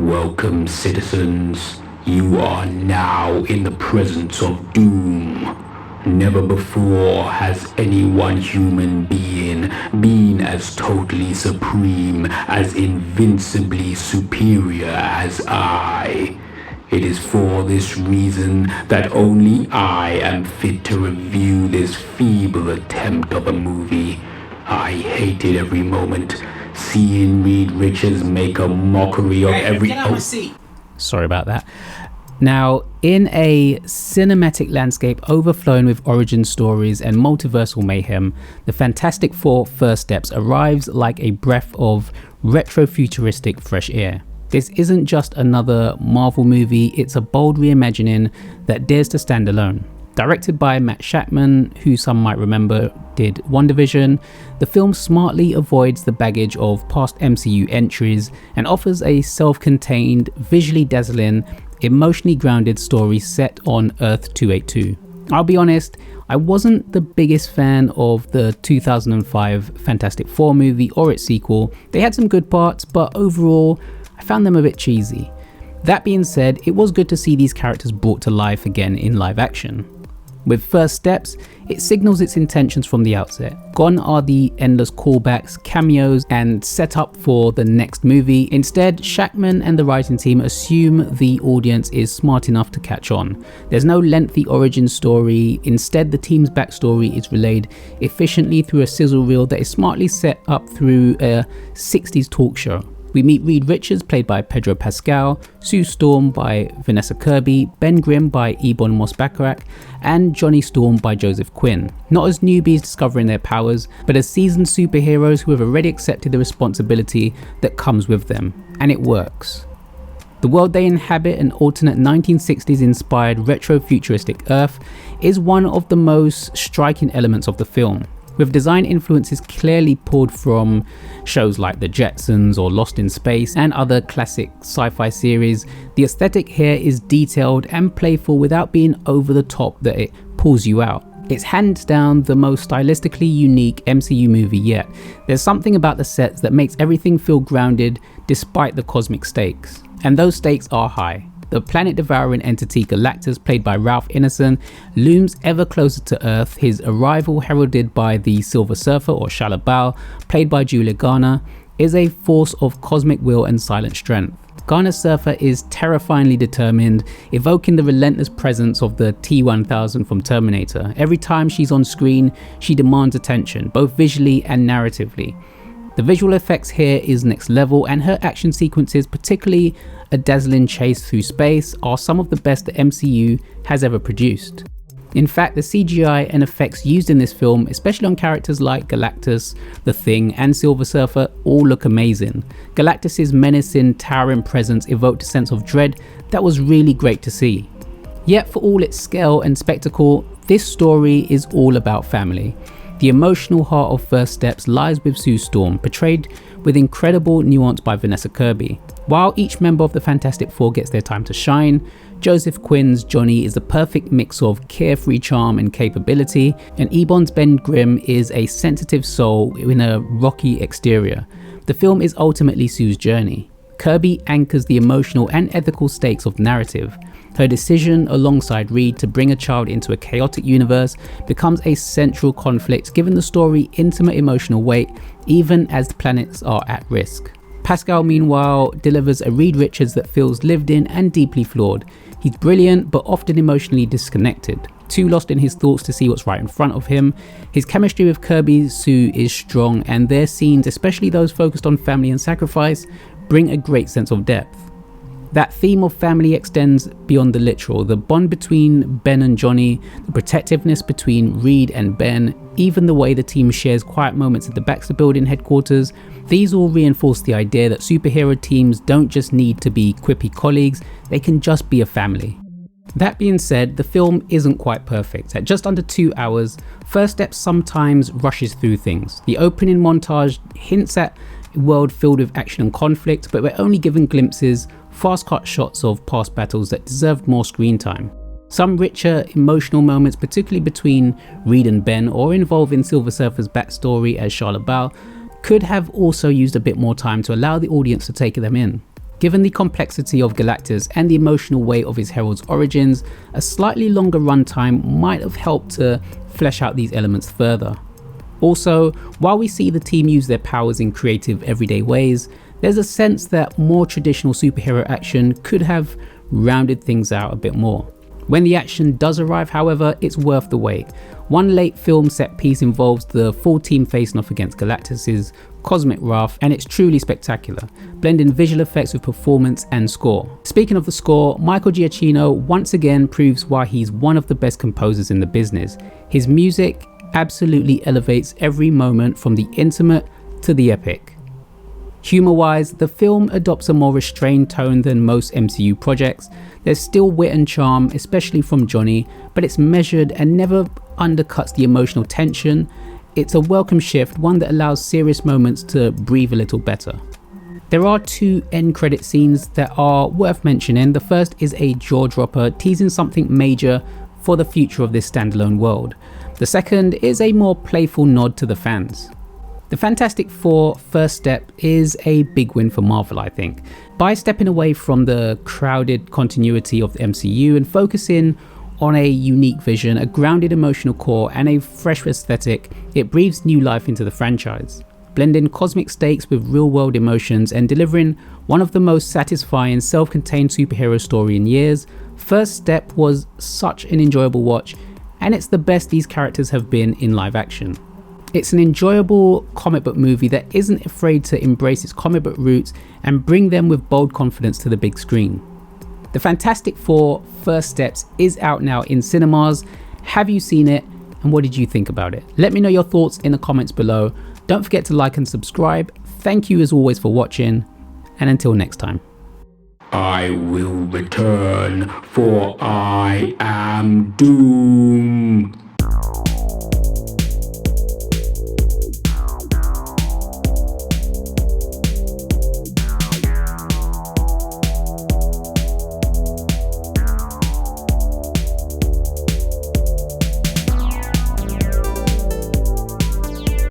Welcome, citizens. You are now in the presence of doom. Never before has any one human being been as totally supreme, as invincibly superior as I. It is for this reason that only I am fit to review this feeble attempt of a movie. I hated every moment, seeing Reed Richards make a mockery of every... Get out of my seat. Sorry about that. Now, in a cinematic landscape overflowing with origin stories and multiversal mayhem, the Fantastic Four First Steps arrives like a breath of retro-futuristic fresh air. This isn't just another Marvel movie, it's a bold reimagining that dares to stand alone. Directed by Matt Shakman, who some might remember did WandaVision, the film smartly avoids the baggage of past MCU entries and offers a self-contained, visually dazzling, emotionally grounded story set on Earth 282. I'll be honest, I wasn't the biggest fan of the 2005 Fantastic Four movie or its sequel. They had some good parts, but overall, I found them a bit cheesy. That being said, it was good to see these characters brought to life again in live action. With First Steps, it signals its intentions from the outset. Gone are the endless callbacks, cameos, and setup for the next movie. Instead, Shakman and the writing team assume the audience is smart enough to catch on. There's no lengthy origin story. Instead, the team's backstory is relayed efficiently through a sizzle reel that is smartly set up through a 60s talk show. We meet Reed Richards, played by Pedro Pascal, Sue Storm by Vanessa Kirby, Ben Grimm by Ebon Moss-Bachrach, and Johnny Storm by Joseph Quinn. Not as newbies discovering their powers, but as seasoned superheroes who have already accepted the responsibility that comes with them. And it works. The world they inhabit, an alternate 1960s inspired retro-futuristic Earth, is one of the most striking elements of the film, with design influences clearly pulled from shows like The Jetsons or Lost in Space and other classic sci-fi series. The aesthetic here is detailed and playful without being over the top that it pulls you out. It's hands down the most stylistically unique MCU movie yet. There's something about the sets that makes everything feel grounded despite the cosmic stakes. And those stakes are high. The planet-devouring entity Galactus, played by Ralph Ineson, looms ever closer to Earth, his arrival heralded by the Silver Surfer or Shalla-Bal, played by Julia Garner, is a force of cosmic will and silent strength. Garner's Surfer is terrifyingly determined, evoking the relentless presence of the T-1000 from Terminator. Every time she's on screen, she demands attention, both visually and narratively. The visual effects here is next level, and her action sequences, particularly a dazzling chase through space, are some of the best the MCU has ever produced. In fact, the CGI and effects used in this film, especially on characters like Galactus, The Thing, and Silver Surfer, all look amazing. Galactus's menacing, towering presence evoked a sense of dread that was really great to see. Yet for all its scale and spectacle, this story is all about family. The emotional heart of First Steps lies with Sue Storm, portrayed with incredible nuance by Vanessa Kirby. While each member of the Fantastic Four gets their time to shine, Joseph Quinn's Johnny is the perfect mix of carefree charm and capability, and Ebon's Ben Grimm is a sensitive soul in a rocky exterior. The film is ultimately Sue's journey. Kirby anchors the emotional and ethical stakes of narrative. Her decision alongside Reed to bring a child into a chaotic universe becomes a central conflict, giving the story intimate emotional weight even as the planets are at risk. Pascal, meanwhile, delivers a Reed Richards that feels lived in and deeply flawed. He's brilliant but often emotionally disconnected, too lost in his thoughts to see what's right in front of him. His chemistry with Kirby Sue is strong, and their scenes, especially those focused on family and sacrifice, bring a great sense of depth. That theme of family extends beyond the literal. The bond between Ben and Johnny, the protectiveness between Reed and Ben, even the way the team shares quiet moments at the Baxter Building headquarters, these all reinforce the idea that superhero teams don't just need to be quippy colleagues, they can just be a family. That being said, the film isn't quite perfect. At just under 2 hours, First Steps sometimes rushes through things. The opening montage hints at a world filled with action and conflict, but we're only given glimpses, fast cut shots of past battles that deserved more screen time. Some richer emotional moments, particularly between Reed and Ben or involving Silver Surfer's backstory as Shalla-Bal, could have also used a bit more time to allow the audience to take them in. Given the complexity of Galactus and the emotional weight of his herald's origins, a slightly longer runtime might have helped to flesh out these elements further. Also, while we see the team use their powers in creative, everyday ways, there's a sense that more traditional superhero action could have rounded things out a bit more. When the action does arrive, however, it's worth the wait. One late film set piece involves the full team facing off against Galactus's cosmic wrath, and it's truly spectacular, blending visual effects with performance and score. Speaking of the score, Michael Giacchino once again proves why he's one of the best composers in the business. His music absolutely elevates every moment from the intimate to the epic. Humour-wise, the film adopts a more restrained tone than most MCU projects. There's still wit and charm, especially from Johnny, but it's measured and never undercuts the emotional tension. It's a welcome shift, one that allows serious moments to breathe a little better. There are two end credit scenes that are worth mentioning. The first is a jaw-dropper teasing something major for the future of this standalone world. The second is a more playful nod to the fans. The Fantastic Four first step is a big win for Marvel, I think. By stepping away from the crowded continuity of the MCU and focusing on a unique vision, a grounded emotional core, and a fresh aesthetic, it breathes new life into the franchise. Blending cosmic stakes with real-world emotions and delivering one of the most satisfying self-contained superhero story in years, First Step was such an enjoyable watch, and it's the best these characters have been in live action. It's an enjoyable comic book movie that isn't afraid to embrace its comic book roots and bring them with bold confidence to the big screen. The Fantastic Four First Steps is out now in cinemas. Have you seen it, and what did you think about it? Let me know your thoughts in the comments below. Don't forget to like and subscribe. Thank you as always for watching, and until next time. I will return, for I am Doom.